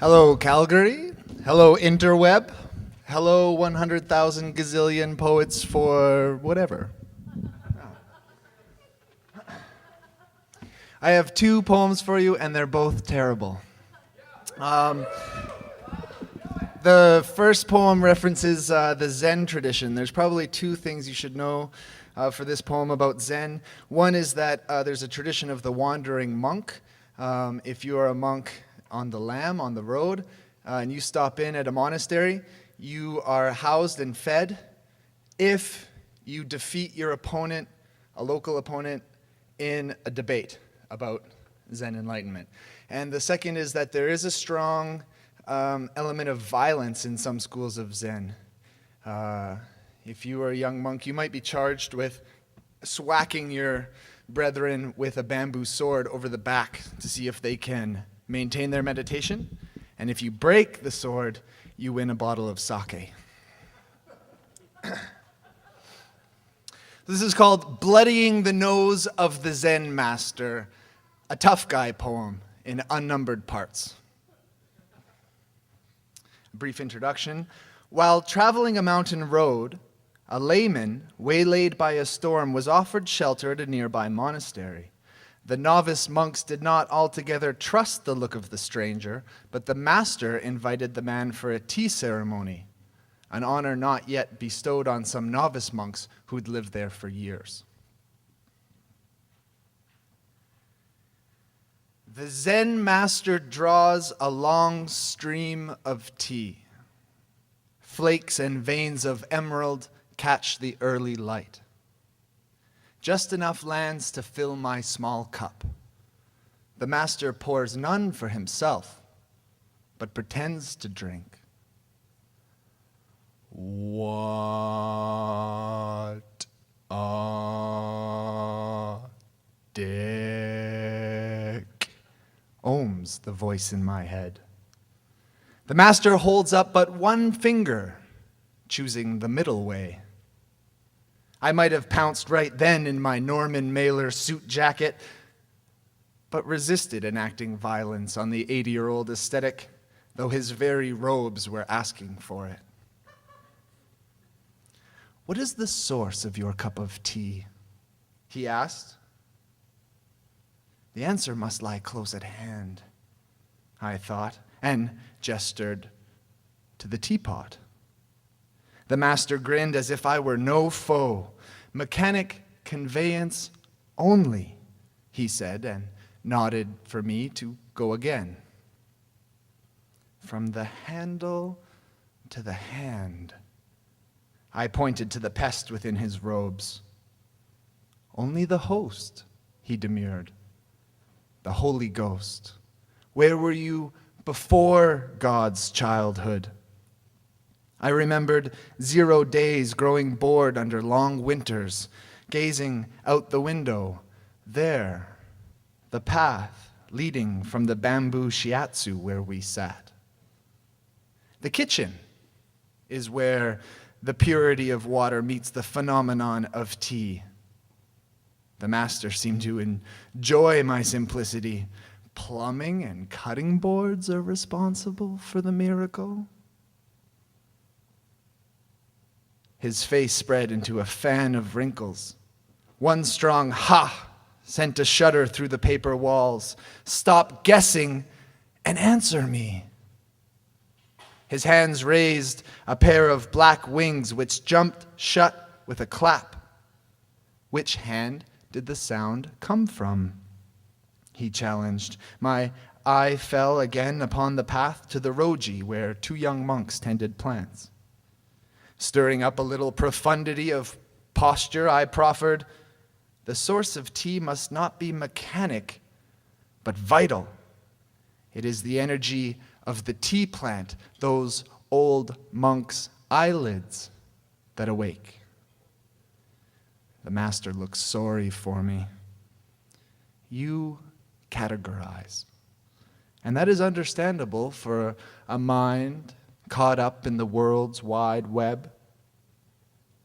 Hello, Calgary. Hello, interweb. Hello, 100,000 gazillion poets for whatever. I have two poems for you, and they're both terrible. The first poem references the Zen tradition. There's probably two things you should know for this poem about Zen. One is that there's a tradition of the wandering monk. If you are a monk on the lam, on the road, and you stop in at a monastery, you are housed and fed if you defeat your opponent, a local opponent, in a debate about Zen enlightenment. And the second is that there is a strong element of violence in some schools of Zen. If you are a young monk, you might be charged with swacking your brethren with a bamboo sword over the back to see if they can maintain their meditation. And if you break the sword, you win a bottle of sake. This is called Bloodying the Nose of the Zen Master, a tough guy poem in unnumbered parts. Brief introduction. While traveling a mountain road, a layman, waylaid by a storm, was offered shelter at a nearby monastery. The novice monks did not altogether trust the look of the stranger, but the master invited the man for a tea ceremony, an honor not yet bestowed on some novice monks who'd lived there for years. The Zen master draws a long stream of tea. Flakes and veins of emerald catch the early light. Just enough lands to fill my small cup. The master pours none for himself, but pretends to drink. What a dick, ohms the voice in my head. The master holds up but one finger, choosing the middle way. I might have pounced right then in my Norman Mailer suit jacket, but resisted enacting violence on the 80-year-old aesthetic, though his very robes were asking for it. What is the source of your cup of tea? He asked. The answer must lie close at hand, I thought, and gestured to the teapot. The master grinned as if I were no foe. Mechanic conveyance only, he said, and nodded for me to go again. From the handle to the hand, I pointed to the pest within his robes. Only the host, he demurred. The Holy Ghost. Where were you before God's childhood? I remembered 0 days growing bored under long winters, gazing out the window. There, the path leading from the bamboo shiatsu where we sat. The kitchen is where the purity of water meets the phenomenon of tea. The master seemed to enjoy my simplicity. Plumbing and cutting boards are responsible for the miracle. His face spread into a fan of wrinkles. One strong ha sent a shudder through the paper walls. Stop guessing and answer me. His hands raised a pair of black wings which jumped shut with a clap. Which hand did the sound come from? He challenged. My eye fell again upon the path to the roji where 2 young monks tended plants. Stirring up a little profundity of posture, I proffered, the source of tea must not be mechanic, but vital. It is the energy of the tea plant, those old monks' eyelids that awake. The master looked sorry for me. You categorize. And that is understandable for a mind caught up in the world's wide web.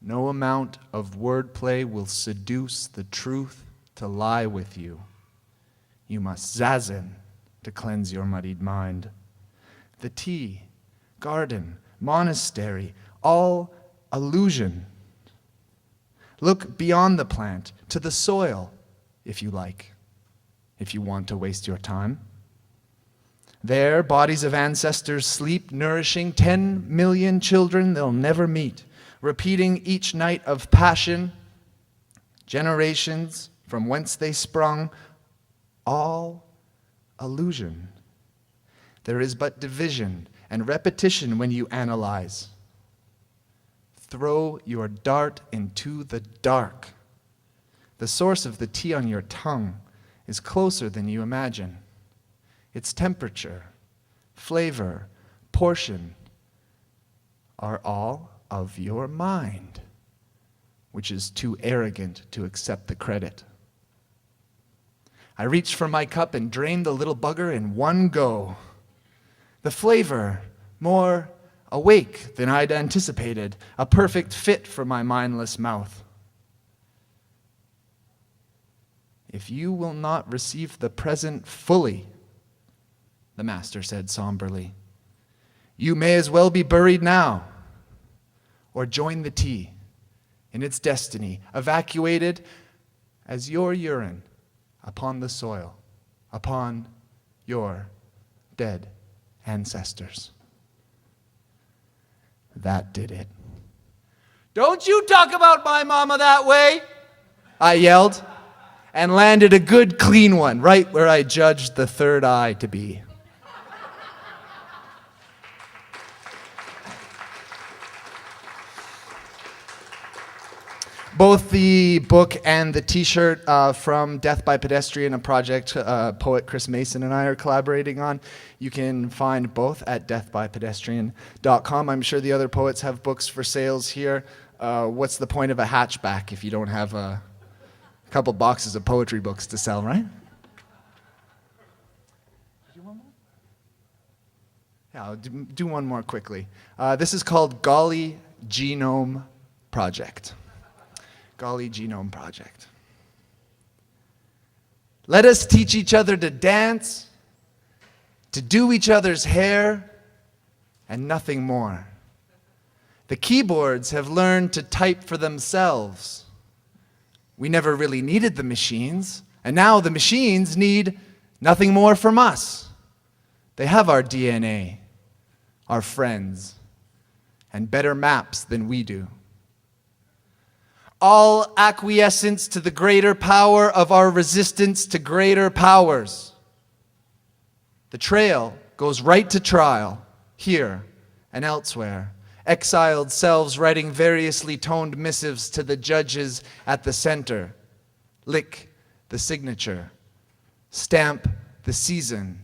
No amount of wordplay will seduce the truth to lie with you. You must zazen to cleanse your muddied mind. the tea, garden, monastery, all illusion. Look beyond the plant to the soil, if you like, if you want to waste your time. There, bodies of ancestors sleep, nourishing 10 million children they'll never meet, repeating each night of passion, generations from whence they sprung, all illusion. There is but division and repetition when you analyze. Throw your dart into the dark. The source of the tea on your tongue is closer than you imagine. Its temperature, flavor, portion are all of your mind, which is too arrogant to accept the credit. I reached for my cup and drained the little bugger in one go. The flavor, more awake than I'd anticipated, a perfect fit for my mindless mouth. If you will not receive the present fully, the master said somberly, you may as well be buried now, or join the tea in its destiny, evacuated as your urine upon the soil, upon your dead ancestors. That did it. Don't you talk about my mama that way, I yelled, and landed a good clean one right where I judged the third eye to be. Both the book and the t-shirt from Death by Pedestrian, a project poet Chris Mason and I are collaborating on. You can find both at deathbypedestrian.com. I'm sure the other poets have books for sales here. What's the point of a hatchback if you don't have a couple boxes of poetry books to sell, right? Yeah, I'll do one more quickly. This is called Golly Genome Project. Golly Genome Project. Let us teach each other to dance, to do each other's hair, and nothing more. The keyboards have learned to type for themselves. We never really needed the machines, and now the machines need nothing more from us. They have our DNA, our friends, and better maps than we do. All acquiescence to the greater power of our resistance to greater powers. The trail goes right to trial, here and elsewhere. Exiled selves writing variously toned missives to the judges at the center. Lick the signature. Stamp the season.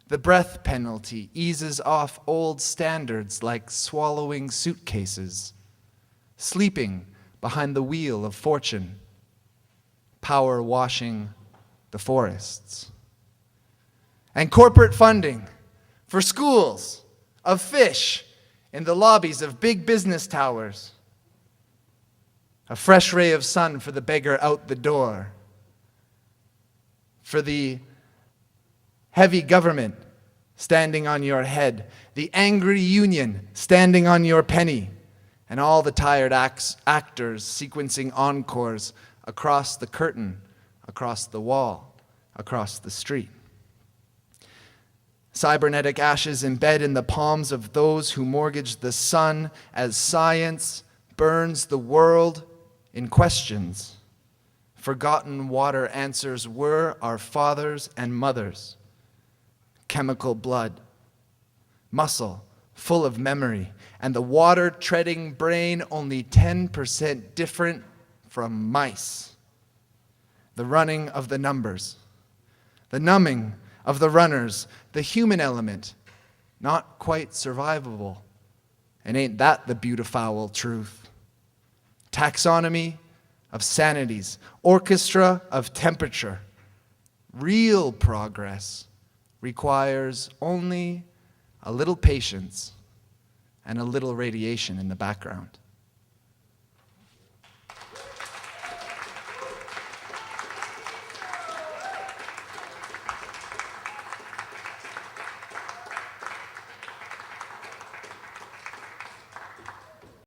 The breath penalty eases off old standards like swallowing suitcases. Sleeping behind the wheel of fortune, power washing the forests. And corporate funding for schools of fish in the lobbies of big business towers. A fresh ray of sun for the beggar out the door. For the heavy government standing on your head, the angry union standing on your penny, and all the tired actors sequencing encores across the curtain, across the wall, across the street. Cybernetic ashes embed in the palms of those who mortgage the sun as science burns the world in questions. Forgotten water answers were our fathers and mothers. Chemical blood, muscle full of memory, and the water-treading brain only 10% different from mice. The running of the numbers, the numbing of the runners, the human element, not quite survivable. And ain't that the beautiful truth? Taxonomy of sanities, orchestra of temperature. Real progress requires only a little patience and a little radiation in the background.